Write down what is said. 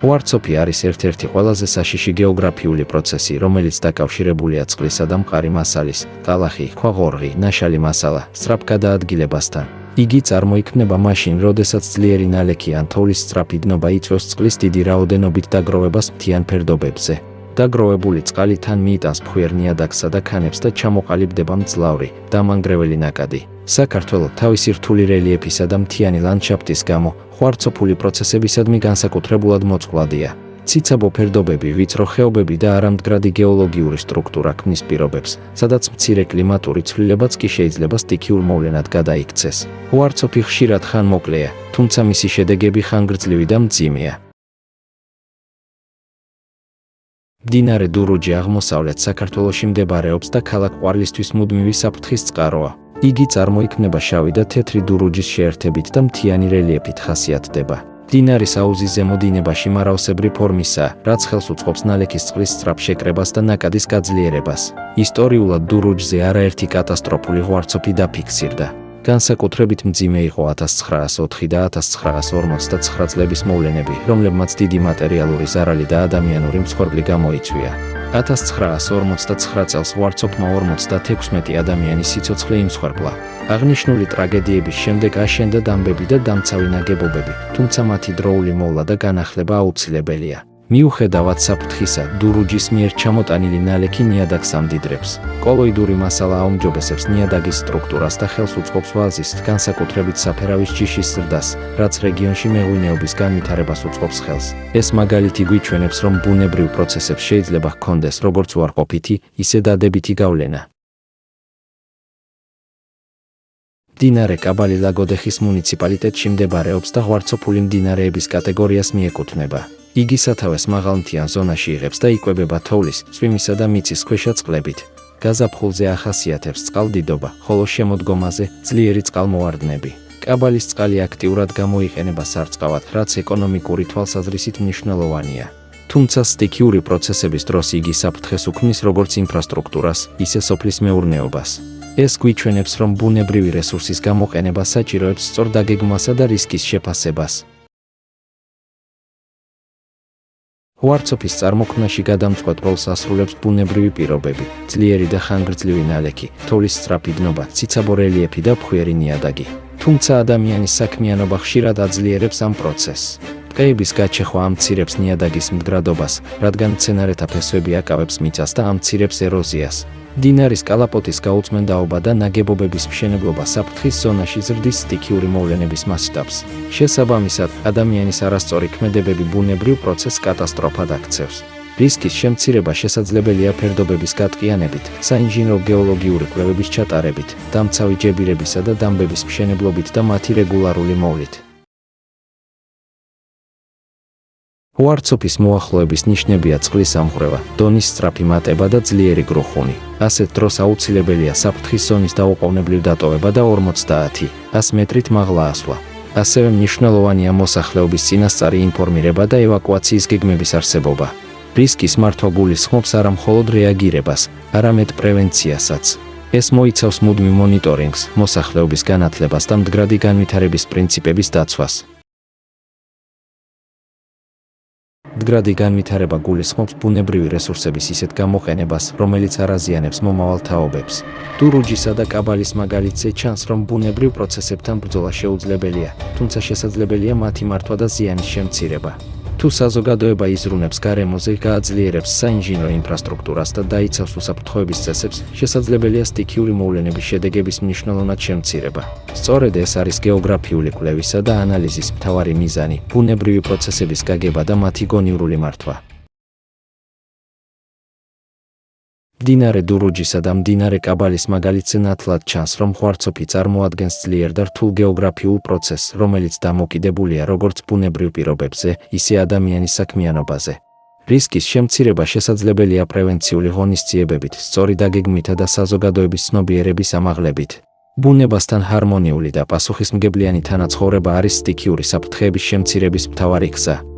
უარცოფი არის ერთ-ერთი ყველაზე საშიში გეოგრაფიული პროცესი, რომელიც დაკავშირებულია წყლისა და მყარი მასალის, ტალახი, ქვაღორღი, ნაშალი მასალა, სწრაფ გადაადგილებასთან. იგი წარმოიქმნება მაშინ, როდესაც ძლიერი ნალექი ან თოვლის სწრაფი დნობა იწვევს წყლის დიდი რაოდენობით დაგროვებას მთიან ფერდობებზე. დაგროვებული წყალი თან მიიტანს ფხვიერ ნიადაგსა და ქანებს და ჩამოყალიბდება მძლავრი, დამანგრეველი ნაკადი. საქართველო თავისი რთული რელიეფისა და მთიანი ლანდშაფტის გამო ღვარცოფული პროცესებისადმი განსაკუთრებულად მოწყვლადია. ციცაბო ფერდობები, ვიწრო ხეობები და არამდგრადი გეოლოგიური სტრუქტურა ქმნის პირობებს, სადაც მცირე კლიმატური ცვლილებაც კი შეიძლება სტიქიურ მოვლენად გადაიქცეს. ღვარცოფი ხშირად ხანმოკლეა, თუმცა მისი შედეგები ხანგრძლივი და მძიმეა. მდინარე დურუჯი აღმოსავლეთ საქართველოში მდებარეობს და ქალაქ ყვარლისთვის მუდმივი საფრთხის წყაროა. იგი წარმოიქმნება შავი და თეთრი დურუჯის შეერთებით და მთიანი რელიეფით ხასიათდება. მდინარის აუზის ზემო დინებაში მარაოსებრი ფორმისაა, რაც ხელს უწყობს ნალექის წყლის სწრაფ შეკრებას და ნაკადის გაძლიერებას. ისტორიულად დურუჯზე არაერთი კატასტროფული ღვარცოფი დაფიქსირდა. განსაკუთრებით მძიმე იყო 1904 და 1959 წლების მოვლენები, რომლებმაც დიდი მატერიალური ზარალი და ადამიანური მსხვერპლი გამოიწვია. 1959 წელს ღვარცოფმა 56 ადამიანის სიცოცხლე იმსხვერპლა. აღნიშნული ტრაგედიების შემდეგ აშენდა დამბები და დამცავი ნაგებობები, თუმცა მათი დროული მოვლა და განახლება აუცილებელია. მიუხედავად საფრთხისა, დურუჯის მიერ ჩამოტანილი ნალექი ნიადაგს ამდიდრებს. კოლოიდური მასალა აუმჯობესებს ნიადაგის სტრუქტურას და ხელს უწყობს ვაზის, განსაკუთრებით საფერავის ჯიშის ზრდას, რაც რეგიონში მეღვინეობის განვითარებას უწყობს ხელს. ეს მაგალითი გვიჩვენებს, რომ ბუნებრივ პროცესებს შეიძლება ჰქონდეს როგორც უარყოფითი, ისე დადებითი გავლენა. მდინარე კაბალი ლაგოდეხის მუნიციპალიტეტში მდებარეობს და ღვარცოფული მდინარეების კატეგორიას მიეკუთვნება. იგი სათავეს მაღალმთიან ზონაში იღებს და იკვებება თოვლის, წვიმისა და მიწისქვეშა წყლებით. გაზაფხულზე ახასიათებს წყალდიდობა, ხოლო შემოდგომაზე ძლიერი წყალმოვარდნები. კაბალის წყალი აქტიურად გამოიყენება სარწყავად, რაც ეკონომიკური თვალსაზრისით მნიშვნელოვანია. თუმცა სტიქიური პროცესების დროს იგი საფრთხეს უქმნის როგორც ინფრასტრუქტურას, ისე სოფლის მეურნეობას. ეს გვიჩვენებს, რომ ბუნებრივი რესურსის გამოყენება საჭიროებს სწორ დაგეგმვასა და რისკის შეფასებას. ღვარცოფის წარმოქმნაში გადამწყვეტ როლს ასრულებს ბუნებრივი პირობები, ძლიერი და ხანგრძლივი ნალექი, თოვლის სწრაფი დნობა, ციცაბო რელიეფი და ფხვიერი ნიადაგი. თუმცა ადამიანის საქმიანობა ხშირად აძლიერებს ამ პროცესს. ტყეების გაჩეხვა ამცირებს ნიადაგის მდგრადობას, რადგან მცენარეთა ფესვები აკავებს მიწას და ამცირებს ეროზიას. მდინარის კალაპოტის გაუწმენდაობა და ნაგებობების მშენებლობა საფრთხის ზონაში ზრდის სტიქიური მოვლენების მასშტაბს. შესაბამისად, ადამიანის არასწორი ქმედებები ბუნებრივ პროცესს კატასტროფად აქცევს. რისკის შემცირება შესაძლებელია ფერდობების გადყიანებით, საინჟინრო გეოლოგიური კვლევების ჩატარებით, დამცავი ჯებირებისა და დამბების მშენებლობით და მათი რეგულარული მოვლით. ღვარცოფის მოახლოების ნიშნებია წყლის ამღვრევა, დონის სწრაფი მატება და ძლიერი გრუხუნი. ასეთ დროს აუცილებელია საფრთხის ზონის დაუყოვნებლივ დატოვება და 50-100 მეტრით მაღლა ასვლა. ასევე მნიშვნელოვანია მოსახლეობის წინასწარი ინფორმირება და ევაკუაციის გეგმების არსებობა. რისკის მართვა გულისხმობს არა მხოლოდ რეაგირებას, არამედ პრევენციასაც. ეს მოიცავს მუდმივ მონიტორინგს, მოსახლეობის განათლებას და მდგრადი განვითარების პრინციპების დაცვას. მდგრადი განვითარება გულისხმობს ბუნებრივი რესურსების ისეთ გამოყენებას, რომელიც არ აზიანებს მომავალ თაობებს. დურუჯისა და კაბალის მაგალითზე ჩანს, რომ ბუნებრივ პროცესებთან ბრძოლა შეუძლებელია, თუმცა შესაძლებელია მათი მართვა და ზიანის შემცირება. თუ საზოგადოება იზრუნებს გარემოზე, გააძლიერებს საინჟინრო ინფრასტრუქტურას და დაიცავს უსაფრთხოების წესებს, შესაძლებელია სტიქიური მოვლენების შედეგების მნიშვნელოვნად შემცირება. სწორედ ეს არის გეოგრაფიული კვლევისა და ანალიზის მთავარი მიზანი, ბუნებრივი პროცესების გაგება და მათი გონივრული მართვა. მდინარე დურუჯისა და მდინარე კაბალის მაგალითზე ნათლად ჩანს, რომ ღვარცოფი წარმოადგენს ძლიერ და რთულ გეოგრაფიულ პროცესს, რომელიც დამოკიდებულია როგორც ბუნებრივ პირობებზე, ისე ადამიანის საქმიანობაზე. რისკის შემცირება შესაძლებელია პრევენციული ღონისძიებებით, სწორი დაგეგმვითა და საზოგადოების ცნობიერების ამაღლებით. ბუნებასთან ჰარმონიული და პასუხისმგებლიანი თანაცხოვრება არის სტიქიური საფრთხეების შემცირების მთავარი გზა.